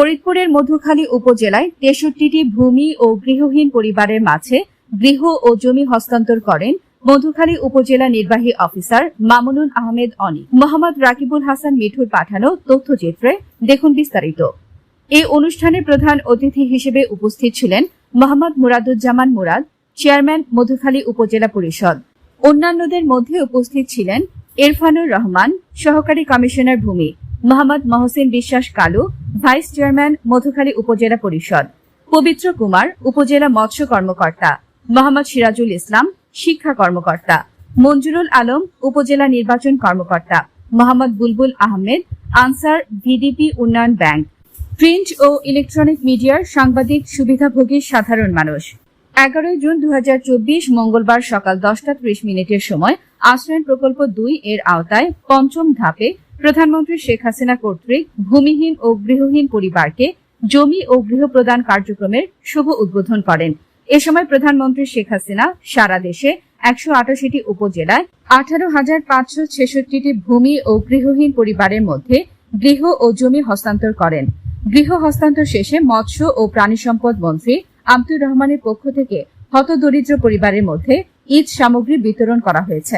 ফরিদপুরের মধুখালী উপজেলায় ৬৩টি ভূমি ও গৃহহীন পরিবারের মাঝে গৃহ ও জমি হস্তান্তর করেন মধুখালী উপজেলা নির্বাহী অফিসার মামুনুল আহমেদ অনিক। মোহাম্মদ রাকিবুল হাসান মিঠুর পাঠানো তথ্যচিত্রে দেখুন বিস্তারিত। এই অনুষ্ঠানে প্রধান অতিথি হিসেবে উপস্থিত ছিলেন মোহাম্মদ মুরাদুজ্জামান মুরাদ, চেয়ারম্যান মধুখালী উপজেলা পরিষদ। অন্যান্যদের মধ্যে উপস্থিত ছিলেন ইরফানুর রহমান, সহকারী কমিশনার ভূমি, মোহাম্মদ মহসিন বিশ্বাস কালু, ভাইস চেয়ারম্যান মধুখালী উপজেলা পরিষদ, পবিত্র কুমার, উপজেলা মৎস্য কর্মকর্তা, মোহাম্মদ সিরাজুল ইসলাম, শিক্ষা কর্মকর্তা, মঞ্জুরুল আলম, উপজেলা নির্বাচন কর্মকর্তা, মোহাম্মদ বুলবুল আহমেদ, আনসার ভিডিপি উন্নয়ন ব্যাংক, প্রিন্ট ও ইলেকট্রনিক মিডিয়ার সাংবাদিক সুবিধাভোগী সাধারণ মানুষ। 11 জুন 2024 মঙ্গলবার সকাল 10:30 সময় আশ্রয়ণ প্রকল্প 2 এর আওতায় পঞ্চম ধাপে প্রধানমন্ত্রী শেখ হাসিনা কর্তৃক ভূমিহীন ও গৃহহীন পরিবারকে জমি ও গৃহ প্রদান কার্যক্রমের শুভ উদ্বোধন করেন। এ সময় প্রধানমন্ত্রী শেখ হাসিনা সারা দেশে 188টি উপজেলায় 18,566টি ভূমি ও গৃহহীন পরিবারের মধ্যে গৃহ ও জমি হস্তান্তর করেন। গৃহ হস্তান্তর শেষে মৎস্য ও প্রাণী সম্পদ মন্ত্রী আব্দুর রহমানের পক্ষ থেকে হতদরিদ্র পরিবারের মধ্যে ঈদ সামগ্রী বিতরণ করা হয়েছে।